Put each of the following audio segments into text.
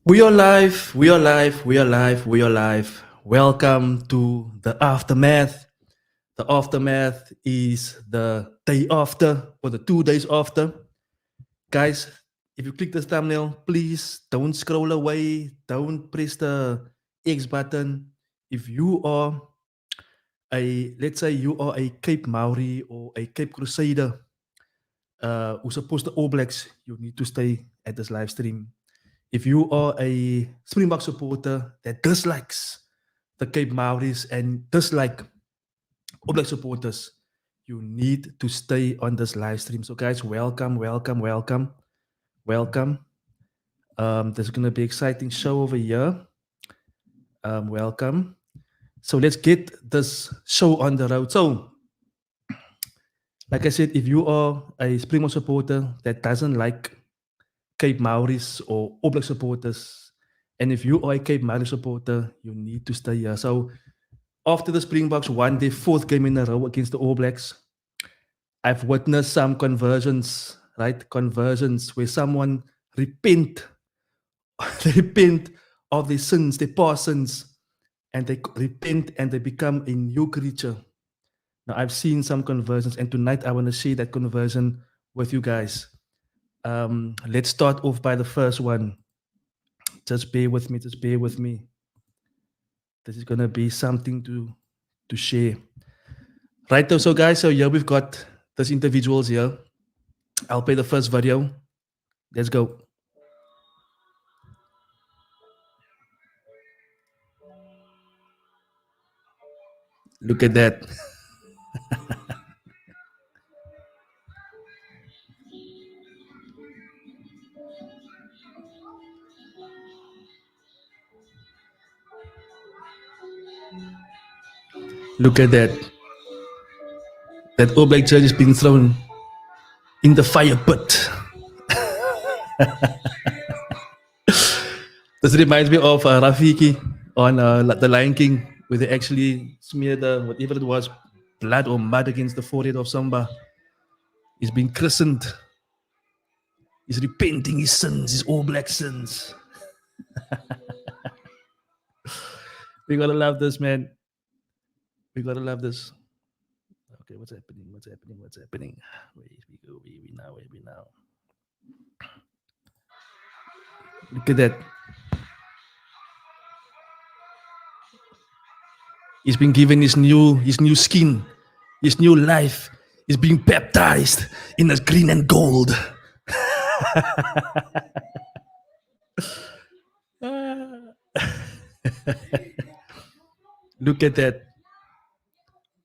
We are live, we are live, we are live, we are live. Welcome to the Aftermath. The Aftermath is the day after or the 2 days after. Guys, if you click this thumbnail, please don't scroll away. Don't press the X button. If you are let's say you are a Cape Maori or a Cape Crusader who supports the All Blacks, you need to stay at this live stream. If you are a Springbok supporter that dislikes the Cape Maoris and dislike All Black supporters, you need to stay on this live stream. So, guys, welcome, welcome, welcome, welcome. There's going to be an exciting show over here. Welcome. So, let's get this show on the road. So, like I said, if you are a Springbok supporter that doesn't like Cape Maoris or All Black supporters, and if you are a Cape Maoris supporter, you need to stay here. So after the Springboks won their fourth game in a row against the All Blacks, I've witnessed some conversions, right? Conversions where someone repent, they repent of their sins, their past sins, and they repent and they become a new creature. Now I've seen some conversions, and tonight I want to share that conversion with you guys. Let's start off by the first one. Just bear with me. Just bear with me. This is gonna be something to share. Right. So guys, so here we've got these individuals here. I'll play the first video. Let's go. Look at that. Look at that. That All Black jersey is being thrown in the fire pit. This reminds me of Rafiki on The Lion King, where they actually smeared whatever it was, blood or mud against the forehead of Simba. He's been christened. He's repenting his sins, his All Black sins. We gotta love this, man. We gotta love this. Okay, what's happening? What's happening? What's happening? Where we go? Where we now? Where we now? Look at that. He's been given his new skin, his new life. He's being baptized in the green and gold. Look at that.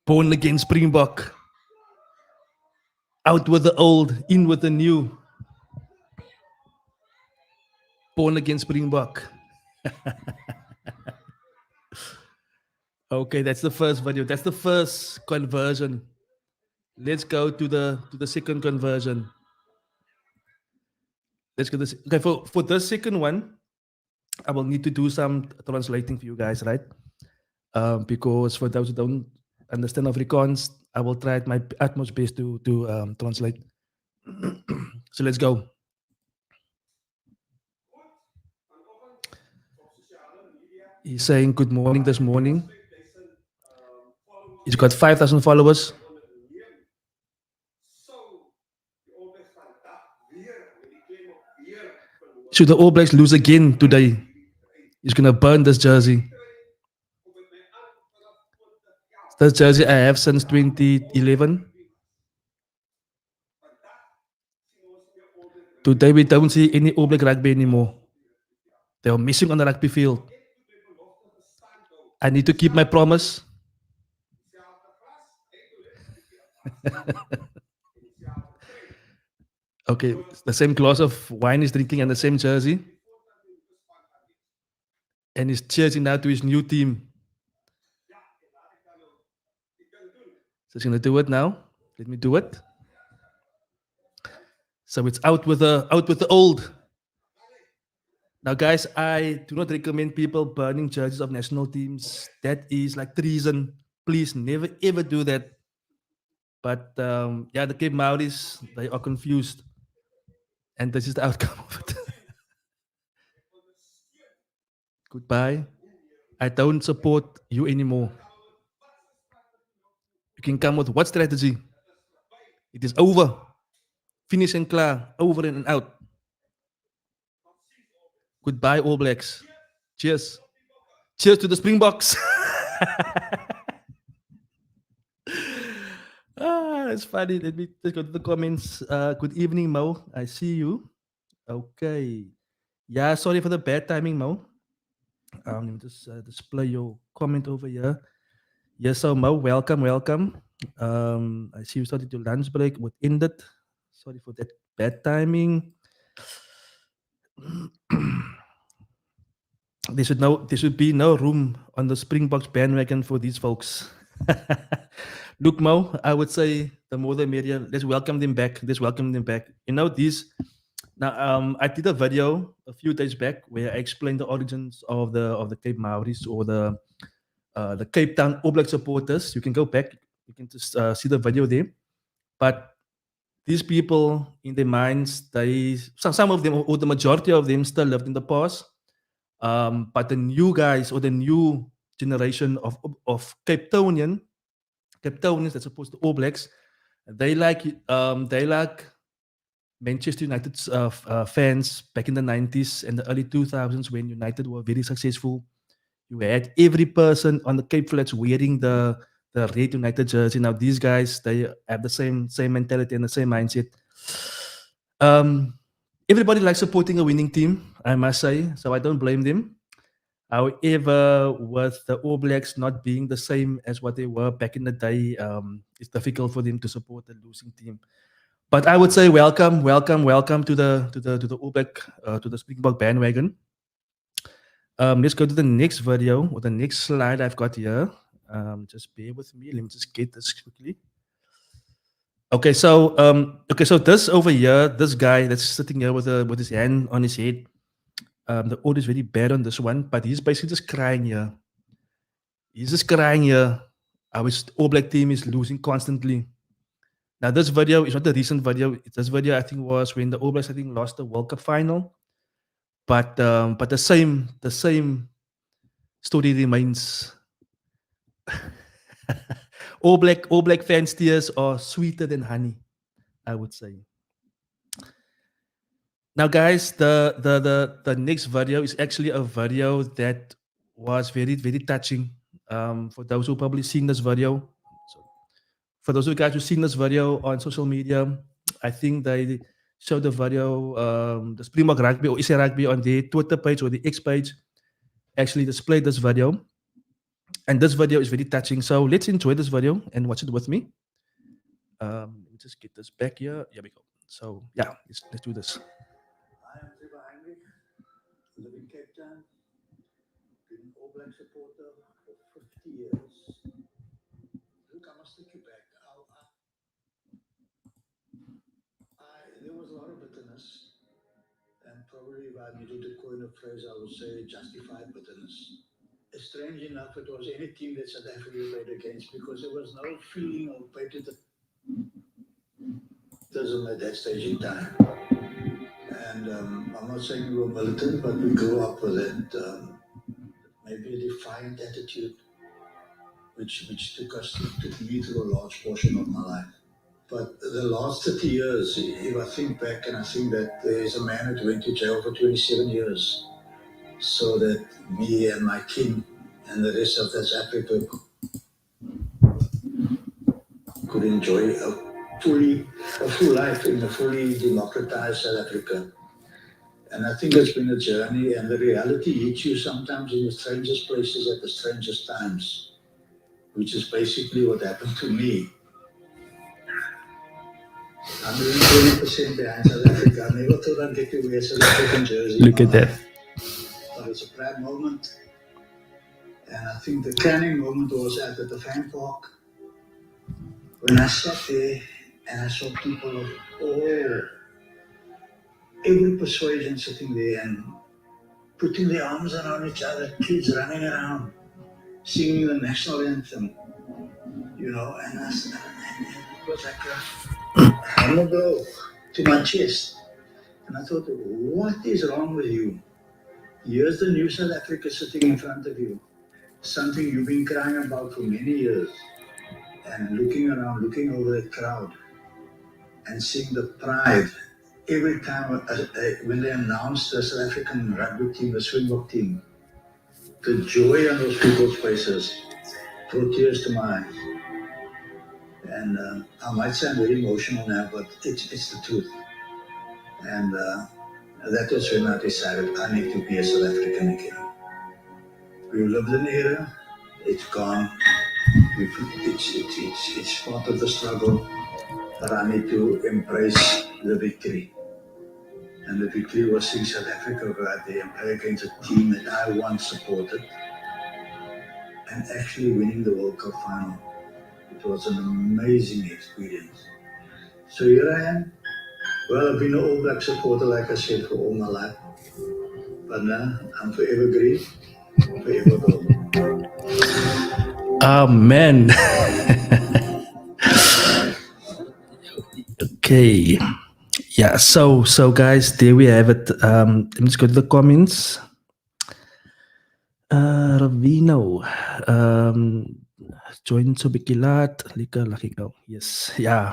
Born again Springbok. Out with the old, in with the new. Born again Springbok. Okay, that's the first video. That's the first conversion. Let's go to the second conversion. Let's go this. Okay, for the second one, I will need to do some translating for you guys, right? Because for those who don't understand Afrikaans, I will try my utmost best to translate. So let's go. He's saying good morning this morning. He's got 5,000 followers. Should the All Blacks lose again today, he's going to burn this jersey. This jersey I have since 2011. Today we don't see any All Black rugby anymore. They are missing on the rugby field. I need to keep my promise. Okay, the same glass of wine is drinking and the same jersey. And he's cheering now to his new team. So he's gonna do it now. Let me do it. So it's out with the old. Now, guys, I do not recommend people burning jerseys of national teams. That is like treason. Please never ever do that. But yeah, the Cape Maoris, they are confused. And this is the outcome of it. Goodbye. I don't support you anymore. You can come with what strategy? It is over. Finish and clear. Over and out. Goodbye, All Blacks. Cheers. Cheers to the Springboks. That's funny. Let me just go to the comments. Good evening, Mo. I see you. Okay. Yeah, sorry for the bad timing, Mo. Let me just display your comment over here. Yes, so Mo, welcome, welcome. I see you started your lunch break. What ended? Sorry for that bad timing. There should be no room on the Springboks bandwagon for these folks. Look, Mo, I would say the more the merrier. Let's welcome them back. Let's welcome them back. You know, these now I did a video a few days back where I explained the origins of the Cape Maoris or the Cape Town All Black supporters. You can go back, you can just see the video there. But these people in their minds, some of them or the majority of them still lived in the past. But the new guys or the new generation of Cape Townians as opposed to All Blacks, they like Manchester United's fans back in the 90s and the early 2000s when United were very successful. You had every person on the Cape Flats wearing the red United jersey. Now these guys, they have the same mentality and the same mindset. Everybody likes supporting a winning team, I must say, so I don't blame them. However, with the All Blacks not being the same as what they were back in the day, it's difficult for them to support a losing team. But I would say welcome to the All Black to the Springbok bandwagon. Let's go to the next video or the next slide I've got here. Just bear with me. Let me just get this quickly. Okay, so this over here, this guy that's sitting here with his hand on his head. The audio is very bad on this one, but he's basically just crying here. He's just crying here. Our All Black team is losing constantly. Now, this video is not a recent video. This video, I think, was when the All Blacks, I think, lost the World Cup final. But the same story remains. All Black fans' tears are sweeter than honey, I would say. Now, guys, the next video is actually a video that was very, very touching. For those who probably seen this video, so for those of you guys who've seen this video on social media, I think they showed the video, the Springbok Rugby or SA Rugby on their Twitter page or the X page actually displayed this video. And this video is very touching. So let's enjoy this video and watch it with me. Let me just get this back here. Here we go. So yeah, let's do this. I am Trevor Heinrich, live in Cape Town, been an All Black supporter for 50 years. Look, I must take you back. There was a lot of bitterness, and probably if I needed to coin a phrase, I would say justified bitterness. Strange enough, it was any team that South Africa played against because there was no feeling of patriotism at that stage in time. And I'm not saying we were militant, but we grew up with it. Maybe a defiant attitude, which took me through a large portion of my life. But the last 30 years, if I think back and I think that there's a man that went to jail for 27 years, so that me and my kin and the rest of South Africa could enjoy a full life in a fully democratized South Africa. And I think it's been a journey, and the reality hits you sometimes in the strangest places at the strangest times, which is basically what happened to me. 120% behind South Africa. I never thought I'd get to wear South African jersey. Look at that. But it's a proud moment. And I think the crowning moment was at the fan park when I sat there and I saw people of every persuasion sitting there and putting their arms around each other, kids running around, singing the national anthem, you know, and it was like a hammer blow to my chest. And I thought, what is wrong with you? Here's the new South Africa sitting in front of you. Something you've been crying about for many years. And looking around, looking over the crowd, and seeing the pride every time when they announced the South African rugby team, the Springbok team, the joy on those people's faces brought tears to my eyes. And I might sound very emotional now, but it's the truth. And that was when I decided I need to be a South African again. We've lived an era, it's gone. It's part of the struggle, but I need to embrace the victory. And the victory was seeing South Africa go out there and play against a team that I once supported and actually winning the World Cup final. It was an amazing experience. So here I am. Well, I've been an All Black supporter, like I said, for all my life. But now I'm forever green, forever gold. Amen. Okay. Yeah, so guys, there we have it. Let me just go to the comments. Ravino. Join so bietjie laat. Lekker lucky go. Yes. Yeah.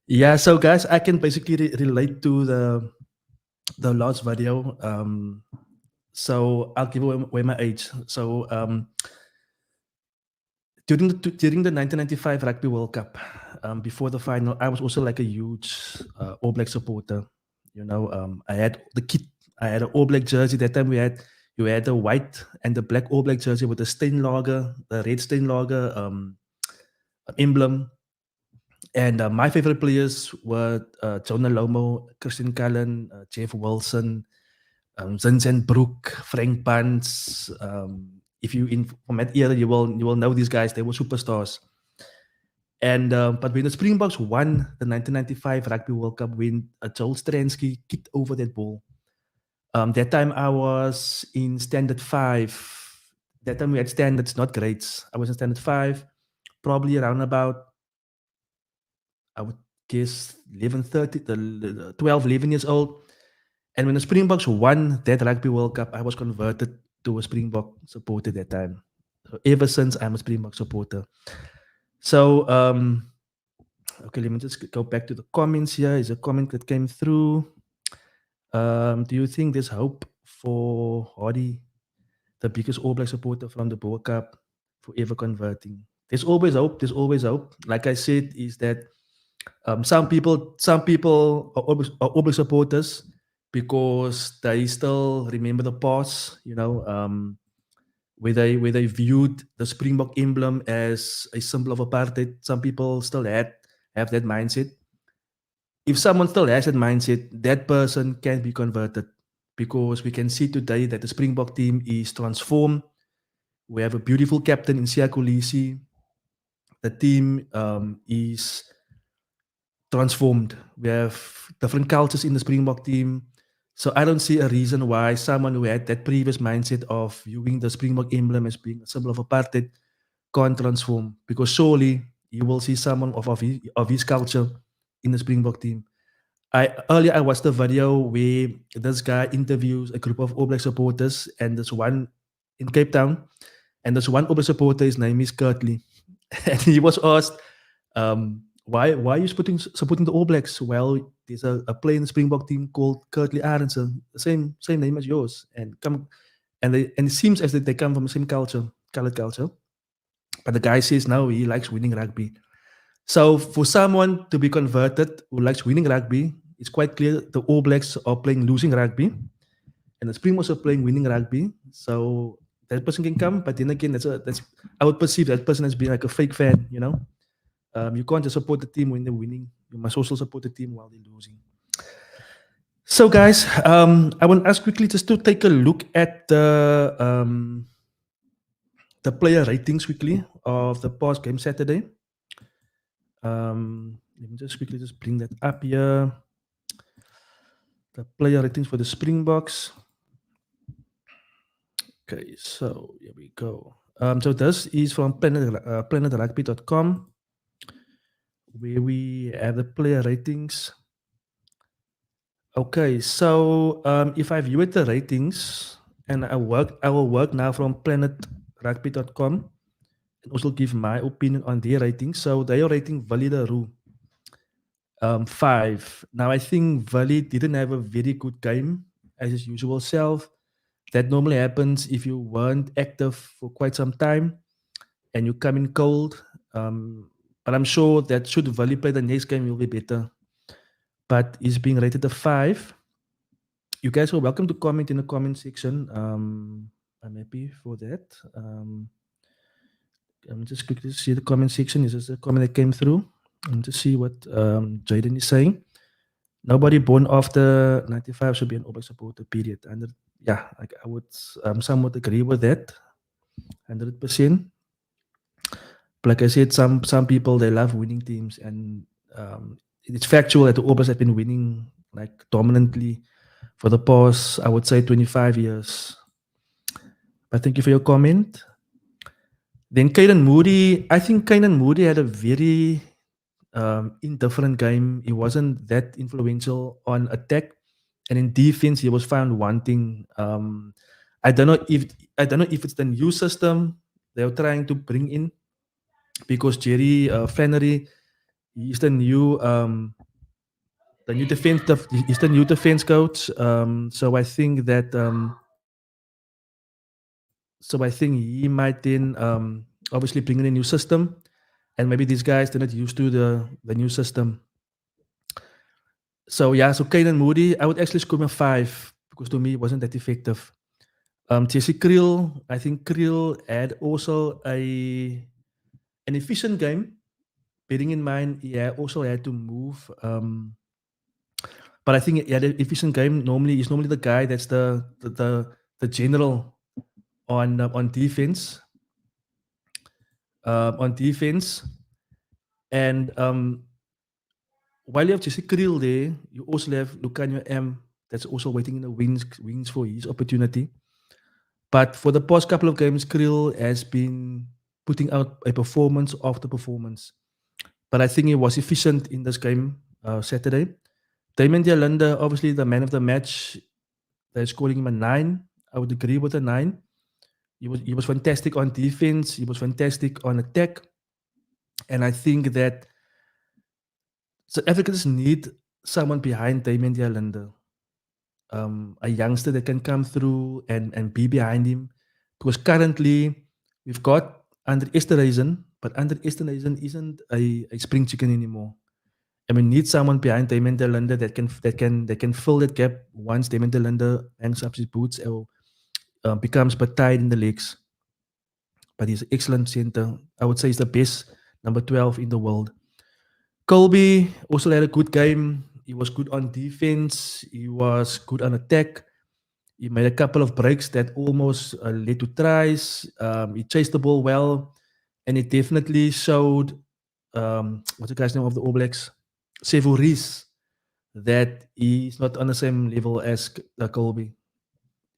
Yeah, so guys, I can basically relate to the last video. So I'll give away my age. So during the 1995 Rugby World Cup, before the final, I was also like a huge All Black supporter. You know, I had the kit. I had an All Black jersey. That time you had the white and the black All Black jersey with the Steenlager, the red Steenlager emblem. And my favorite players were Jonah Lomo, Christian Cullen, Jeff Wilson, Vincent Broek, Frank Pants. If you from that era, you will know these guys. They were superstars. And but when the Springboks won the 1995 Rugby World Cup, when Joel Stransky kicked over that ball, that time I was in standard 5. That time we had standards, not grades. I was in standard 5, probably around about, I would guess 11, 12, 11 years old. And when the Springboks won that Rugby World Cup, I was converted to a Springbok supporter that time. So ever since, I'm a Springbok supporter. So, okay, let me just go back to the comments here. Is a comment that came through. Do you think there's hope for Hardy, the biggest All Black supporter from the World Cup, forever converting? There's always hope. There's always hope. Like I said, is that some people are All Black supporters because they still remember the past, you know, where they viewed the Springbok emblem as a symbol of apartheid. Some people still have that mindset. If someone still has that mindset, that person can be converted, because we can see today that the Springbok team is transformed. We have a beautiful captain in Siya Kolisi. The team is transformed. We have different cultures in the Springbok team. So I don't see a reason why someone who had that previous mindset of viewing the Springbok emblem as being a symbol of apartheid can't transform, because surely you will see someone of his culture in the Springbok team. Earlier I watched a video where this guy interviews a group of All Black supporters, and there's one in Cape Town, and there's one All Black supporter, his name is Kurtley, and he was asked, why are you supporting the All Blacks? Well, there's a player in the Springbok team called Kurtley Arendse, the same name as yours, and it seems as if they come from the same culture, colored culture. But the guy says no, he likes winning rugby. So for someone to be converted who likes winning rugby, it's quite clear the All Blacks are playing losing rugby, and the Springboks are playing winning rugby. So that person can come, but then again, I would perceive that person as being like a fake fan, you know. You can't just support the team when they're winning. You must also support the team while they're losing. So, guys, I want us quickly just to take a look at the player ratings quickly of the past game Saturday. Let me just quickly bring that up here. The player ratings for the Springboks. Okay, so here we go. So this is from planetrugby.com, where we have the player ratings. Okay, so if I view the ratings and I will work now from planetrugby.com and also give my opinion on their ratings. So they are rating Vali the Roo 5. Now I think Vali didn't have a very good game as his usual self. That normally happens if you weren't active for quite some time and you come in cold. But I'm sure that should Vali play the next game, he'll be better. But he's being rated a 5. You guys are welcome to comment in the comment section. I'm happy for that. I'm just quickly see the comment section. Is this a comment that came through? And to see what Jaden is saying. Nobody born after 95 should be an All Black supporter, period. And yeah, I would somewhat agree with that, 100%. Like I said, some people, they love winning teams, and it's factual that the All Blacks have been winning like dominantly for the past, I would say, 25 years. But thank you for your comment. Then Caden Moody, I think Caden Moody had a very indifferent game. He wasn't that influential on attack, and in defense he was found wanting. I don't know if it's the new system they're trying to bring in, because Jerry Flannery, he's the new defense coach. So I think that he might then obviously bring in a new system, and maybe these guys they're not used to the new system. So yeah, so Caden Moody, I would actually score him a 5 because to me it wasn't that effective. Jesse Kriel, I think Kriel had also an efficient game, bearing in mind he also had to move. But I think he had an efficient game. He's normally the guy that's the general on defense. And while you have Jesse Kriel there, you also have Lucanio M that's also waiting in the wings for his opportunity. But for the past couple of games, Kriel has been putting out a performance after performance. But I think he was efficient in this game Saturday. Damon Dialanda, obviously the man of the match, they're scoring him a 9. I would agree with a 9. He was fantastic on defense. He was fantastic on attack. And I think that South Africans need someone behind Damon Dialanda. A youngster that can come through and be behind him. Because currently we've got Andre Esterhuizen, but Andre Esterhuizen isn't a spring chicken anymore. And we need someone behind Damon Dialanda that can fill that gap once Damon Dialanda hangs up his boots or becomes but tied in the legs. But he's an excellent center. I would say he's the best number 12 in the world. Colby also had a good game. He was good on defense. He was good on attack. He made a couple of breaks that almost led to tries. He chased the ball well, and it definitely showed what's the guy's name of the All Blacks, Sevuris, that he's not on the same level as Colby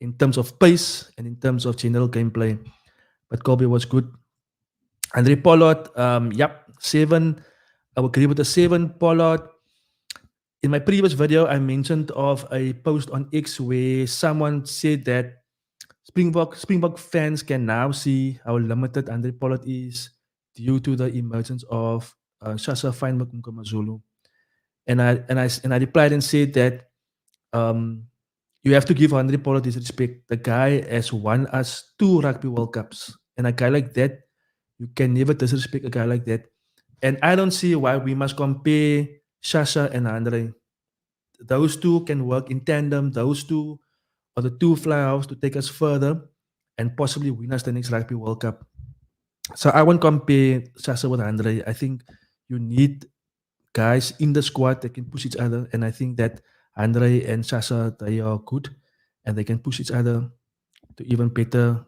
in terms of pace and in terms of general gameplay. But Colby was good. Andre Pollard, 7. I would agree with the 7. Pollard. In my previous video, I mentioned of a post on X where someone said that Springbok fans can now see how limited Andre Pollard is due to the emergence of Shasha Feinberg Mkamazulu. And I replied and said that you have to give Andre Pollard his respect. The guy has won us 2 Rugby World Cups. And a guy like that, you can never disrespect a guy like that. And I don't see why we must compare Shasha and Andre. Those two can work in tandem. Those two are the 2 flyhalves to take us further and possibly win us the next Rugby World Cup. So I won't compare Shasha with Andre. I think you need guys in the squad that can push each other. And I think that Andre and Shasha, they are good and they can push each other to even better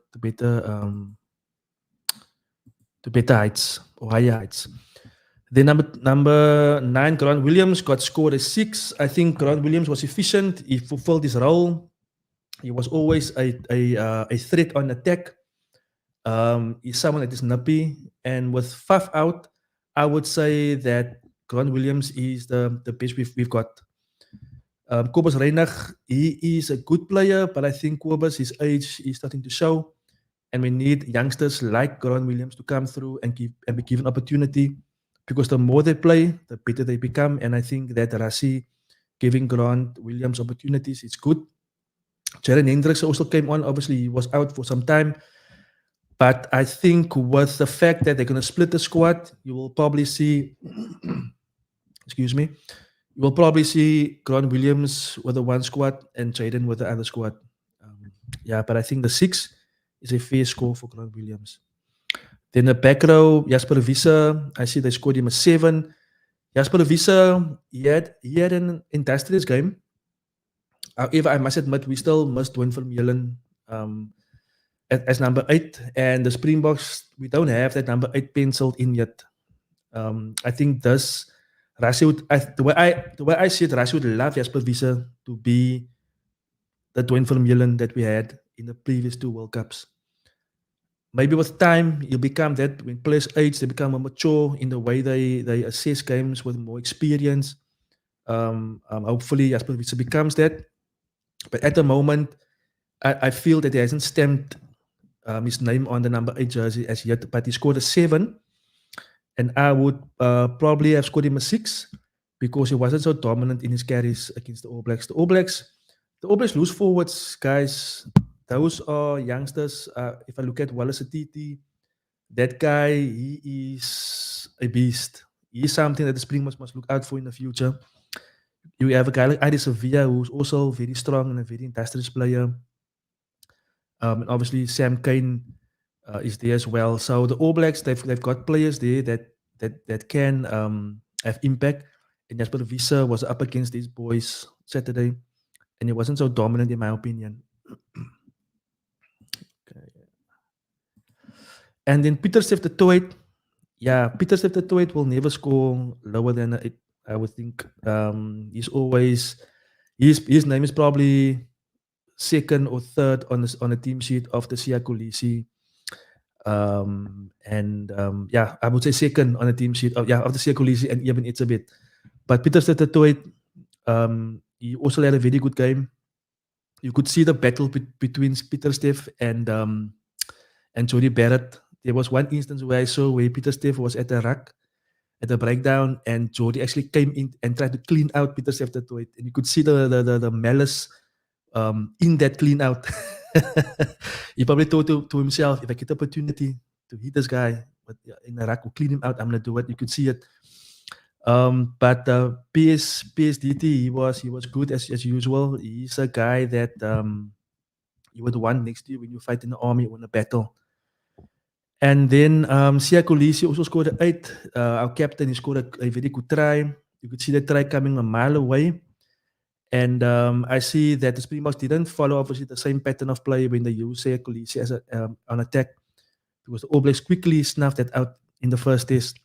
heights or higher heights. Then number 9, Grant Williams got scored a 6. I think Grant Williams was efficient. He fulfilled his role. He was always a threat on attack. He's someone that is nippy. And with Faf out, I would say that Grant Williams is the best we've got. Kobus Reinach, he is a good player, but I think Kobus, his age is starting to show. And we need youngsters like Grant Williams to come through and be given opportunity, because the more they play, the better they become. And I think that Rassie giving Grant Williams opportunities is good. Jaren Hendricks also came on. Obviously, he was out for some time. But I think with the fact that they're going to split the squad, you will probably see, excuse me, you will probably see Grant Williams with the one squad and Jaden with the other squad. Yeah, but I think the 6 is a fair score for Grant Williams. Then the back row, Jasper Visser, I see they scored him a 7. Jasper Visser, he had an industrious game. However, I must admit, we still must Dwin Vermeulen as number 8. And the Springboks, we don't have that number 8 penciled in yet. I think this, Rassie would, the way I see it, Rassie would love Jasper Visser to be the Dwin Vermeulen that we had in the previous 2 World Cups. Maybe with time, you'll become that. When players age, they become more mature in the way they assess games with more experience. Hopefully, Jasper Visser becomes that. But at the moment, I feel that he hasn't stamped his name on the number 8 jersey as yet. But he scored a 7. And I would probably have scored him a 6 because he wasn't so dominant in his carries against the All Blacks. The All Blacks lose forwards, guys. Those are youngsters. If I look at Wallace Atiti, that guy, he is a beast. He is something that the Springboks must look out for in the future. You have a guy like Adi Sevilla, who's also very strong and a very industrious player. And obviously, Sam Kane is there as well. So the All Blacks, they've got players there that can have impact. And Jasper Visser was up against these boys Saturday, and he wasn't so dominant in my opinion. Okay. And then Pieter-Steph du Toit. Yeah, Pieter-Steph du Toit will never score lower than 8, I would think. He's always, his name is probably second or third on the team sheet of the Siya Kolisi. Yeah, I would say second on the team sheet of the Siya Kolisi and Eben Etzebeth. But Pieter-Steph du Toit, he also had a very good game. You could see the battle between Pieter-Steph and Jody Barrett. There was one instance where I saw where Pieter-Steph was at the ruck, at the breakdown, and Jody actually came in and tried to clean out Pieter-Steph du Toit. And you could see the malice in that clean out. He probably thought to himself, if I get the opportunity to hit this guy in the ruck or clean him out, I'm going to do it. You could see it. But PSDT, he was good as usual. He's a guy that you would want next to you when you fight in the army or in a battle. And then Siya Kolisi also scored an 8. Our captain, he scored a very good try. You could see the try coming a mile away. And I see that the Springboks didn't follow obviously the same pattern of play when they used Siya Kolisi as on attack, because the All Blacks quickly snuffed that out in the first test.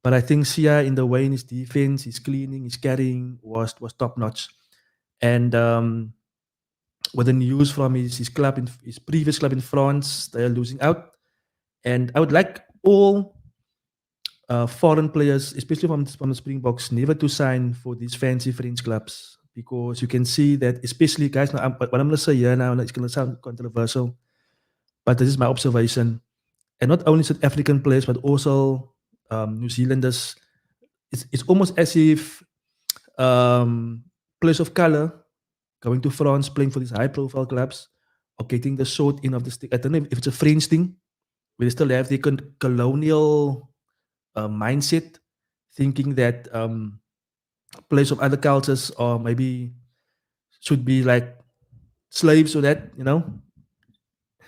But I think Siya, in the way in his defense, his cleaning, his carrying was top notch. And with the news from his club, his previous club in France, they are losing out. And I would like all foreign players, especially from the Springboks, never to sign for these fancy French clubs, because you can see that, especially guys. Now, what I'm going to say here now, it's going to sound controversial, but this is my observation. And not only South African players, but also New Zealanders. It's almost as if players of color going to France, playing for these high-profile clubs, or getting the short end of the stick. I don't know if it's a French thing, where they still have the colonial mindset, thinking that players of other cultures or maybe should be like slaves or that, you know.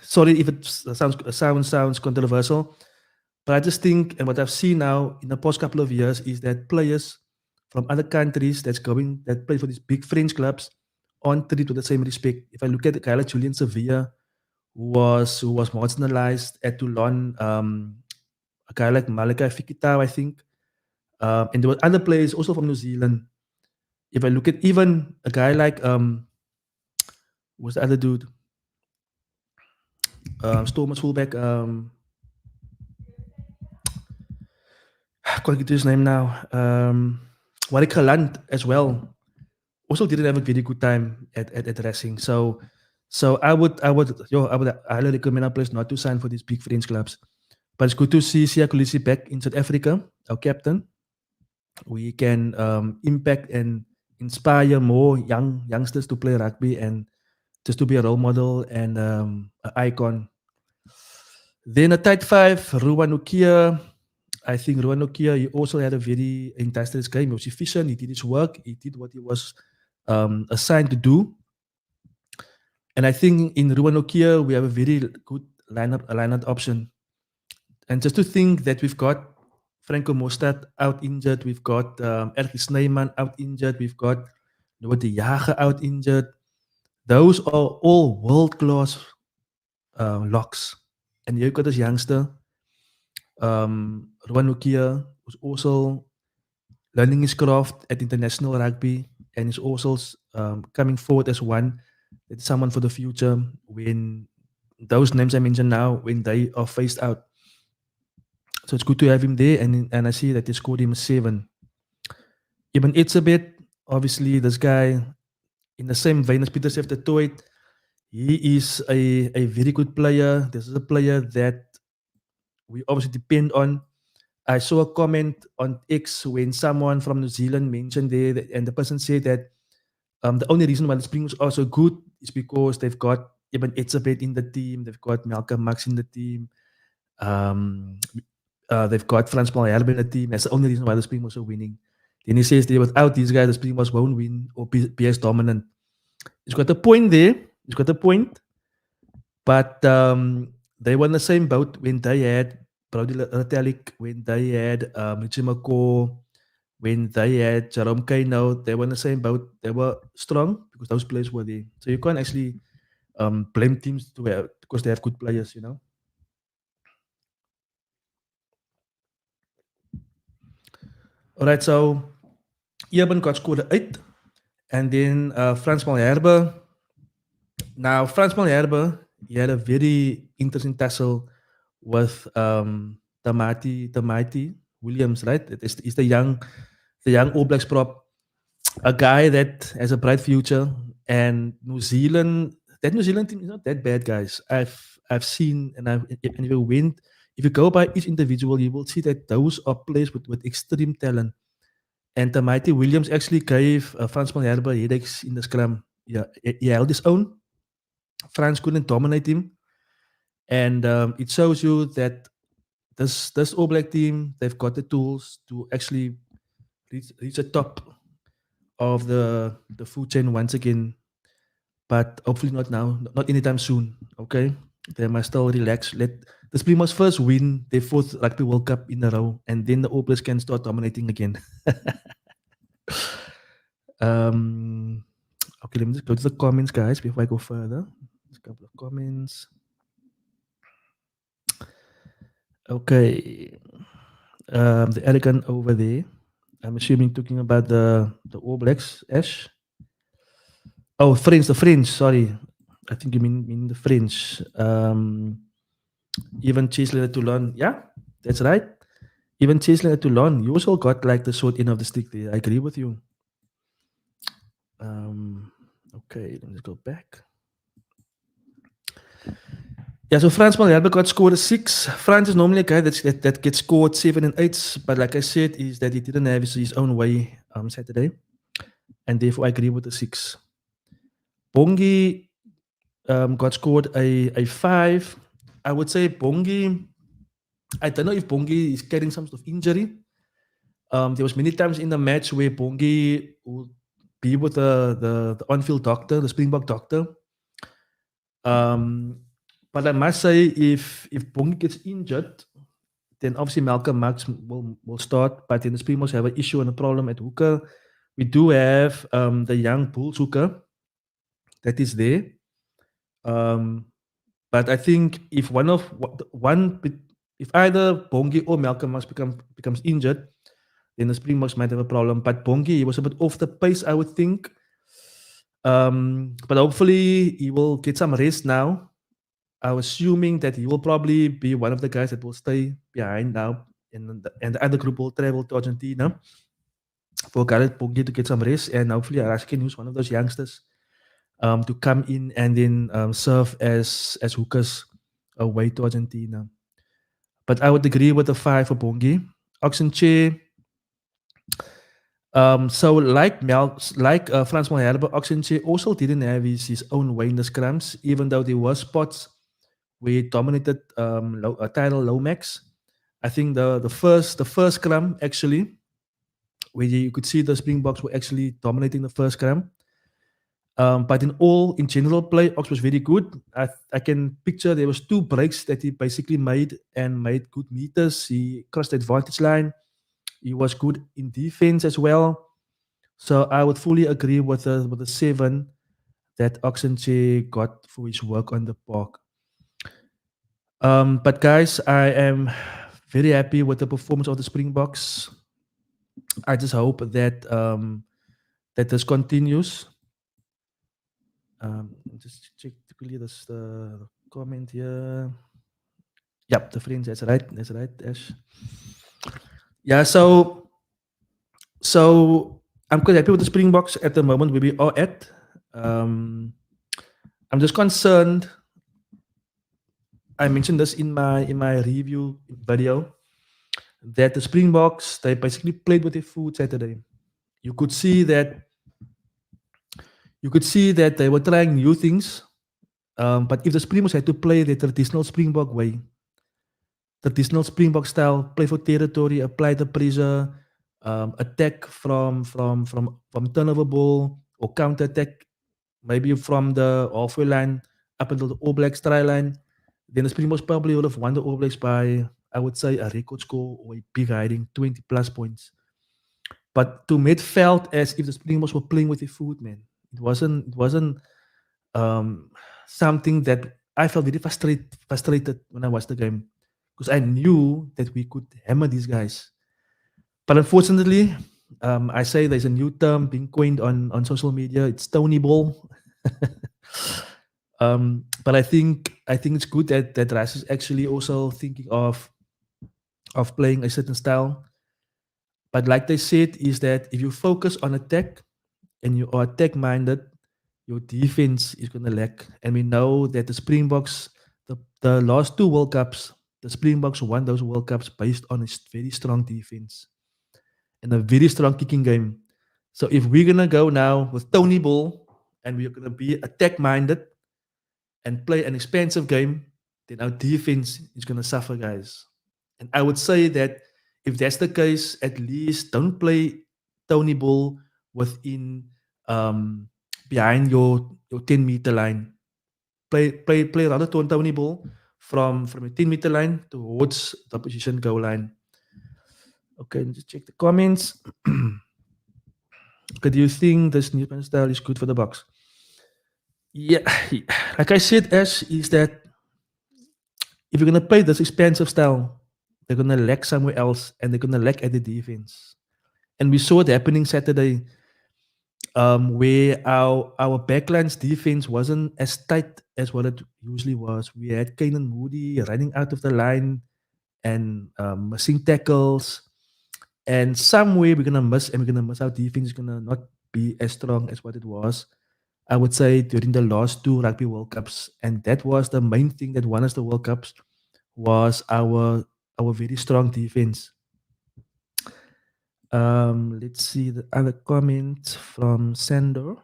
Sorry if it sounds controversial, but I just think, and what I've seen now in the past couple of years, is that players from other countries that play for these big French clubs aren't treated with the same respect. If I look at a guy like Julian Sevilla, who was marginalized at Toulon, a guy like Malakai Fikitau, I think, and there were other players also from New Zealand. If I look at even a guy like what's the other dude? Stormers fullback. I can't get his name now. Warwick Holland as well. also didn't have a very good time at racing. So I would highly recommend our players not to sign for these big French clubs. But it's good to see Siya Kolisi back in South Africa, our captain. We can impact and inspire more youngsters to play rugby and just to be a role model and an icon. Then a tight five, Ruan Ukia. I think Ruan Ukia, he also had a very industrious game. He was efficient. He did his work. He did what he was assigned to do. And I think in Ruan Ukia, we have a very good lineup option. And just to think that we've got Franco Mostert out injured, we've got Erkis Snyman out injured, we've got Noah de Jager out injured. Those are all world-class locks. And you've got this youngster, Ruan Ukia, who's also learning his craft at international rugby and is also coming forward as someone for the future when those names I mentioned now, when they are phased out. So it's good to have him there, and I see that they scored him a 7. Ibn Itzabet, obviously this guy, in the same vein as Peter Sef Toit, he is a very good player. This is a player that we obviously depend on. I saw a comment on X when someone from New Zealand mentioned there, and the person said that the only reason why the Springboks are so good is because they've got Ibn Itzabet in the team, they've got Malcolm Max in the team, they've got Frans Malherbe in the team. That's the only reason why the Springboks are winning. Then he says that without these guys, the Springboks won't win or be as dominant. He's got a point there. He's got a point. But they were in the same boat when they had Brody Retallick, when they had Richie McCaw, when they had Jerome Kaino. They were in the same boat. They were strong because those players were there. So you can't actually blame teams because they have good players, you know. All right, so Eben got scored 8. And then Frans Malherbe. Now, Frans Malherbe, he had a very interesting tussle with Tamati Williams, right? He's the young All Blacks prop, a guy that has a bright future. And New Zealand team is not that bad, guys. I've seen and if you go by each individual, you will see that those are players with extreme talent. And Tamati Williams actually gave Frans Malherbe headaches in the scrum. Yeah, he held his own. France couldn't dominate him. And it shows you that this All Black team, they've got the tools to actually reach the top of the food chain once again. But hopefully not now, not anytime soon. Okay, they must still relax. Let the Springboks first win their 4th Rugby World Cup in a row, and then the All Blacks can start dominating again. Okay, let me just go to the comments, guys, before I go further. There's a couple of comments. Okay, the elegant over there. I'm assuming talking about the All Blacks, Ash. Oh, the French. Sorry, I think you mean the French. Even Chesley Toulon. Yeah, that's right. Even Chesley Toulon. You also got like the short end of the stick there. I agree with you. Okay, let me just go back. Yeah, so Frans Malherbe got scored a 6. Frans is normally a guy that gets scored 7 and 8, but like I said, is that he didn't have his own way Saturday, and therefore I agree with the 6. Bongi got scored a 5. I would say Bongi, I don't know if Bongi is carrying some sort of injury. There was many times in the match where Bongi would be with the on-field doctor, the Springbok doctor. But I must say, if Bongi gets injured, then obviously Malcolm Max will start. But then the Springboks have an issue and a problem at hooker. We do have the young Bulls hooker that is there. But I think if if either Bongi or Malcolm Max becomes injured, then the Springboks might have a problem. But Bongi, he was a bit off the pace, I would think. But hopefully he will get some rest now. I'm assuming that he will probably be one of the guys that will stay behind now, and the other group will travel to Argentina. for Gareth Bogey to get some rest, and hopefully Arash can use one of those youngsters to come in and then serve as hookers away to Argentina. But I would agree with the 5 for Bongi. Oxenche, so like Frans Malherbe, Oxenche also didn't have his own way in the scrums, even though there were spots where he dominated title Lomax. I think the first scrum actually, where you could see the Springboks were actually dominating the first scrum. But in general play, Ox was very good. I can picture there was 2 breaks that he basically made and made good meters. He crossed the advantage line. He was good in defense as well. So I would fully agree with the 7 that Oxenche got for his work on the park. But guys, I am very happy with the performance of the Springboks. I just hope that that this continues. Just check quickly the comment here. Yep, the friends, that's right, Ash. Yeah, so I'm quite happy with the Springboks at the moment where we are at. I'm just concerned. I mentioned this in my review video that the Springboks, they basically played with their food Saturday. You could see that they were trying new things. But if the Springboks had to play the traditional Springbok way, traditional Springbok style, play for territory, apply the pressure, attack from turnover ball or counter attack, maybe from the halfway line up until the All Blacks try line, then the Springboks probably would have won the All Blacks by, I would say, a record score or a big hiding, 20 plus points. But to me, it felt as if the Springboks were playing with their food, man. It wasn't something that I felt very frustrated when I watched the game, because I knew that we could hammer these guys. But unfortunately, I say there's a new term being coined on social media. It's Tony Ball. But I think it's good that Ras is actually also thinking of playing a certain style. But like they said, is that if you focus on attack and you are attack minded, your defense is going to lack. And we know that the Springboks, the last 2 World Cups, the Springboks won those World Cups based on a very strong defense and a very strong kicking game. So if we're going to go now with Tony Ball and we're going to be attack minded and play an expansive game, then our defense is going to suffer, guys. And I would say that if that's the case, at least don't play Tony Ball within behind your 10-meter line. Play rather Tony Ball from a 10-meter line towards the opposition goal line. Okay, just check the comments. Okay, do you think this new style is good for the Bucks? Yeah, like I said, Ash, is that if you're gonna play this expansive style, they're gonna lack somewhere else, and they're gonna lack at the defense. And we saw it happening Saturday, where our backline's defense wasn't as tight as what it usually was. We had Keenan Moody running out of the line and missing tackles. And somewhere we're gonna miss, and we're gonna miss our defense is gonna not be as strong as what it was, I would say, during the last 2 Rugby World Cups. And that was the main thing that won us the World Cups, was our very strong defense. Let's see the other comment from Sandor.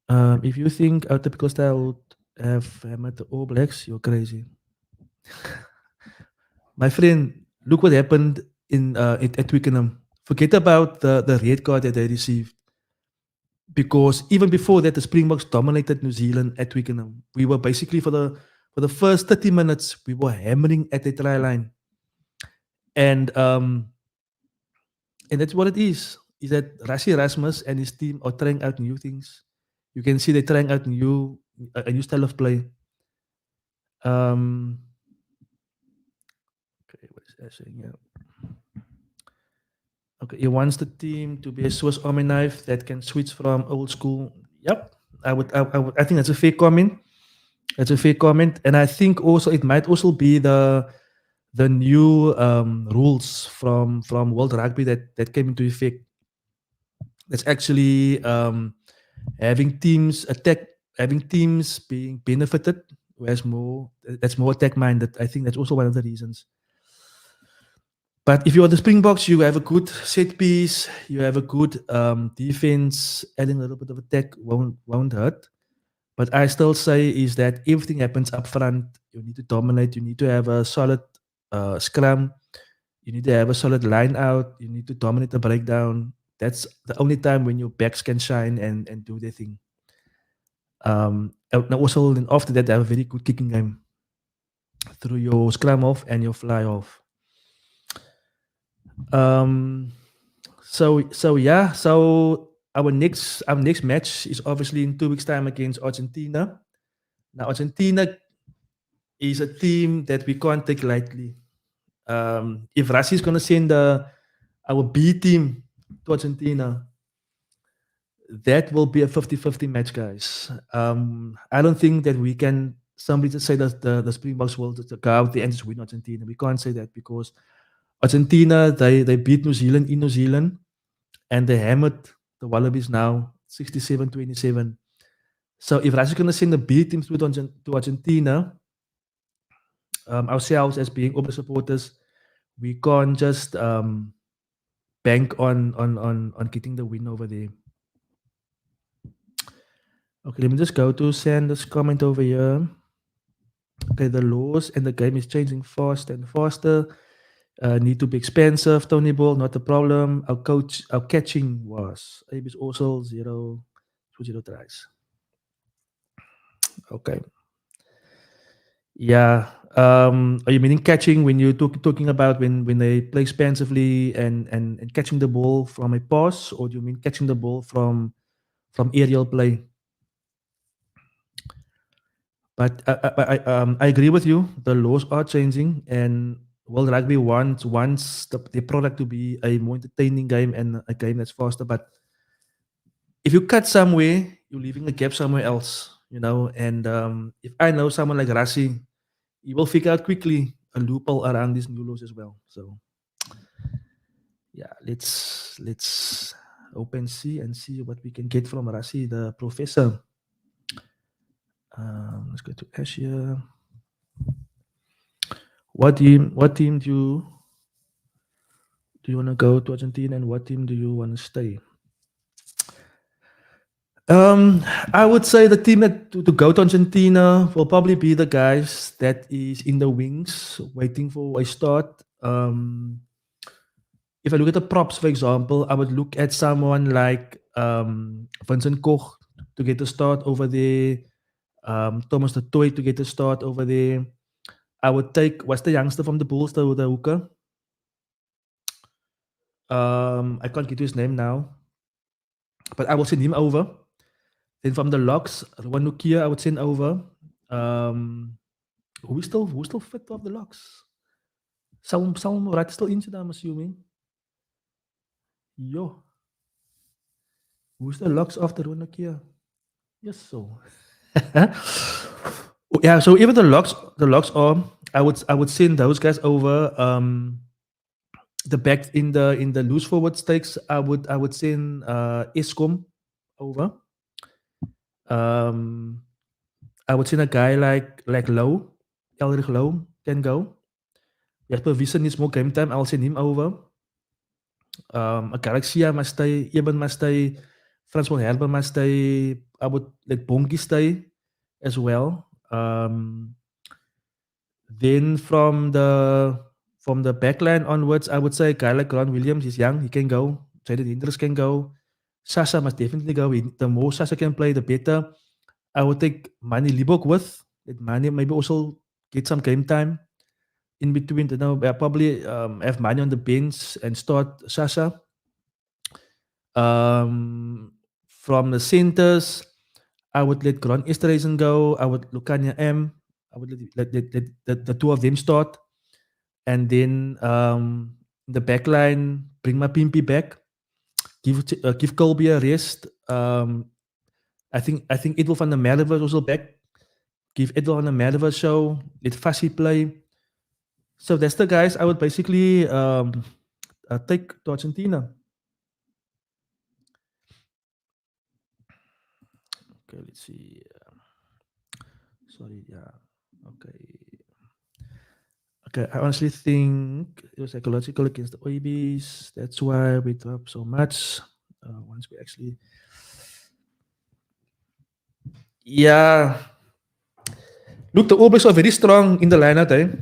If you think our typical style would have hammered the All Blacks, you're crazy. My friend, look what happened at Twickenham. Forget about the red card that they received. Because even before that, the Springboks dominated New Zealand at Twickenham. We were basically, for the first 30 minutes, we were hammering at the try line. And that's what it is that Rassie Erasmus and his team are trying out new things. You can see they're trying out a new style of play. Okay, what is that saying here? Okay, he wants the team to be a Swiss Army knife that can switch from old school. Yep, I think that's a fair comment. That's a fair comment, and I think also it might also be the the new rules from World Rugby that came into effect. That's actually having teams being benefited, whereas that's more attack minded. I think that's also one of the reasons. But if you are the Springboks, you have a good set piece, you have a good defense, adding a little bit of attack won't hurt. But I still say is that everything happens up front. You need to dominate. You need to have a solid scrum. You need to have a solid line out. You need to dominate the breakdown. That's the only time when your backs can shine and do their thing. And also, then after that, have a very good kicking game through your scrum off and your fly off. So yeah. So our next match is obviously in 2 weeks' time against Argentina. Now Argentina is a team that we can't take lightly. If Rassi is going to send our B team to Argentina, that will be a 50-50 match, guys. I don't think that we can. Somebody just say that the Springboks will just go out there and just win Argentina. We can't say that because Argentina, they beat New Zealand in New Zealand and they hammered the Wallabies now 67-27. So if Rassi is going to send the B teams to Argentina, ourselves as being Obra supporters, we can't just bank on getting the win over there. Okay, let me just go to Sanders' comment over here. Okay, the laws and the game is changing faster and faster. Need to be expensive. Tony Ball, not a problem. Our catching was AB's also 0 tries. Okay. Yeah. Are you meaning catching when you're talking about when they play expansively and catching the ball from a pass, or do you mean catching the ball from aerial play? But I agree with you. The laws are changing, and World Rugby wants the product to be a more entertaining game and a game that's faster. But if you cut somewhere, you're leaving a gap somewhere else, you know. And if I know someone like Rassi, he will figure out quickly a loophole around these new laws as well. So yeah, let's open see and see what we can get from Rassi, the professor. Let's go to Asia. What team do you want to go to Argentina, and what team do you want to stay? I would say the team that to go to Argentina will probably be the guys that is in the wings waiting for a start. If I look at the props, for example, I would look at someone like Vincent Koch to get a start over there. Thomas de Toy to get a start over there. I would take, what's the youngster from the Bulls, the hooker? I can't get his name now, but I will send him over. Then from the Locks, Ruan Nukia, I would send over. Who's still fit of the Locks? Salom Morat is still injured, I'm assuming. Yo. Who's the Locks after Ruan Nukia? Yes, so. Yeah, so even the locks are, I would send those guys over. The back in the loose forward stakes, I would send Eskom over. I would send a guy like Low, Elrich Low can go. Jasper Wiese needs more game time. I'll send him over. A Galaxia must stay. Eben must stay. Francois Herber must stay. I would let Bongi stay as well. Then from the backline onwards, I would say a guy like Grant Williams is young. He can go. Jaden Hinders can go. Sasha must definitely go. The more Sasha can play, the better. I would take Manny Libok with. Let Manny maybe also get some game time in between. You know, probably have Manny on the bench and start Sasha. From the centers, I would let Grant Esterhuizen go. I would Lucania M. I would let the two of them start. And then the backline, bring my Pimpy back. Give Colby a rest. I think Edel van der Merwe was also back. Give Edel van der Merwe show. Let Fassi play. So that's the guys I would basically take to Argentina. Okay, let's see. Sorry, yeah. Okay. Okay, I honestly think it was psychological against the OEBs. That's why we dropped so much. Once we actually, yeah. Look, the All Blacks are very strong in the lineout.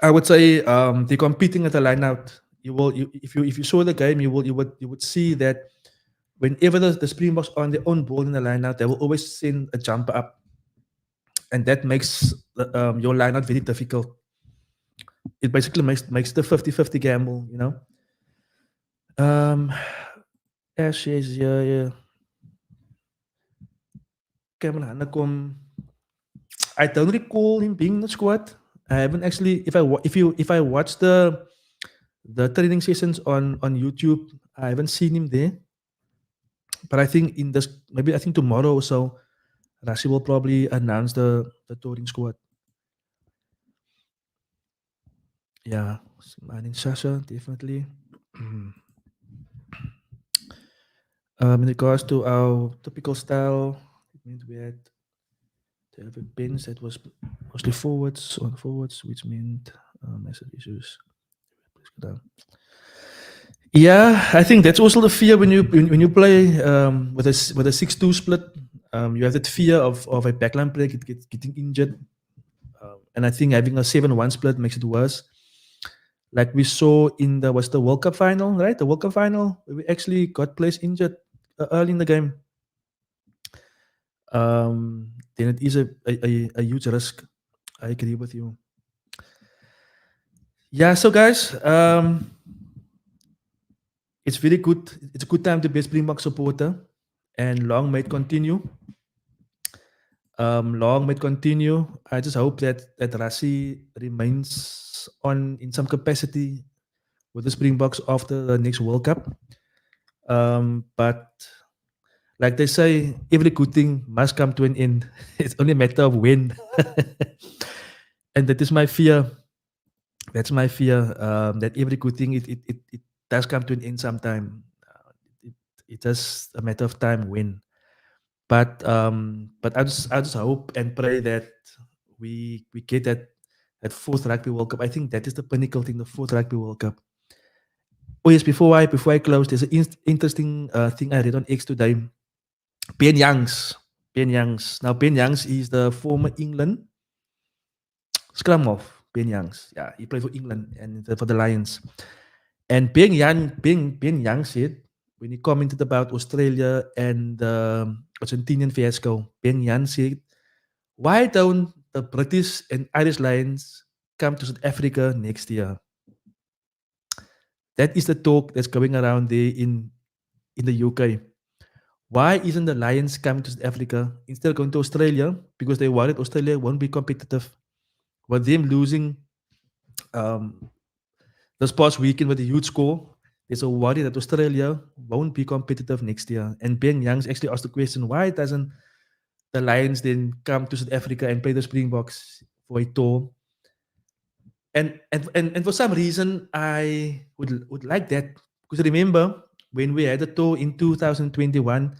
I would say they're competing at the lineout. If you saw the game, you would see that whenever the Springboks are on their own ball in the lineout, they will always send a jumper up, and that makes your lineout very difficult. It basically makes the 50-50 gamble, you know. Ash is yeah. Cameron Hanakom. I don't recall him being in the squad. I haven't actually. If I watch the training sessions on YouTube, I haven't seen him there. But I think I think tomorrow or so, Rashi will probably announce the touring squad. Yeah, Smiling Sasha definitely. In regards to our typical style, it means we had to have a bench that was mostly forwards, which meant massive issues. Yeah, I think that's also the fear when you play with a 6-2 split. You have that fear of a backline player getting injured, and I think having a 7-1 split makes it worse. Like we saw in the World Cup final, right? The World Cup final, we actually got players injured early in the game. Then it is a huge risk. I agree with you. Yeah, so guys, it's very good. It's a good time to be a Springbok supporter, and long may it continue. Long may it continue. I just hope that Rassie remains on in some capacity with the Springboks after the next World Cup. But like they say, every good thing must come to an end. It's only a matter of when. And that is my fear. That's my fear. That every good thing it does come to an end sometime. It's just a matter of time when. But I just hope and pray that we get that fourth Rugby World Cup. I think that is the pinnacle thing, the fourth Rugby World Cup. Oh yes, before I close, there's an interesting thing I read on X today. Ben Youngs. Now Ben Youngs is the former England scrum half. Ben Youngs. Yeah, he played for England and for the Lions. And Ben Young said when he commented about Australia and the Argentinian fiasco, Ben Young said, "Why don't the British and Irish Lions come to South Africa next year?" That is the talk that's going around there in the UK. Why isn't the Lions coming to South Africa instead of going to Australia? Because they worried Australia won't be competitive. With them losing this past weekend with a huge score, there's a worry that Australia won't be competitive next year. And Ben Youngs actually asked the question, why doesn't the Lions then come to South Africa and play the Springboks for a tour? And for some reason, I would like that. Because remember, when we had a tour in 2021,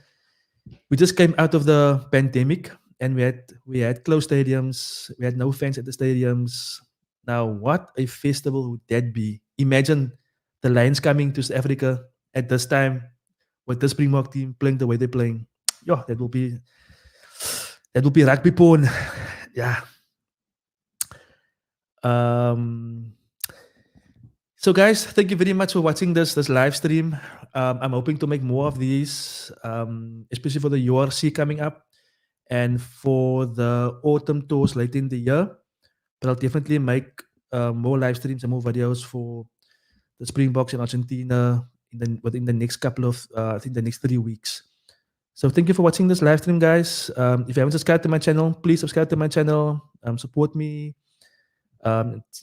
we just came out of the pandemic and we had closed stadiums, we had no fans at the stadiums. Now, what a festival would that be? Imagine the Lions coming to South Africa at this time with the Springbok team playing the way they're playing. Yeah, that will be rugby porn. Yeah. So guys, thank you very much for watching this live stream. I'm hoping to make more of these, especially for the URC coming up and for the autumn tours late in the year. But I'll definitely make more live streams and more videos for the Springboks in Argentina within the next couple of, I think the next 3 weeks. So thank you for watching this live stream, guys. If you haven't subscribed to my channel, please subscribe to my channel. Support me.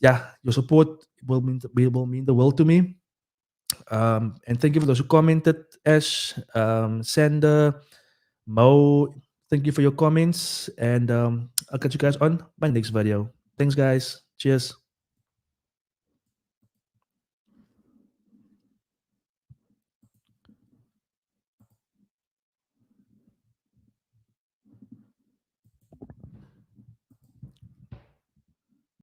Yeah, your support will mean the world to me. And thank you for those who commented. Ash, Sander, Mo, thank you for your comments. And I'll catch you guys on my next video. Thanks, guys. Cheers.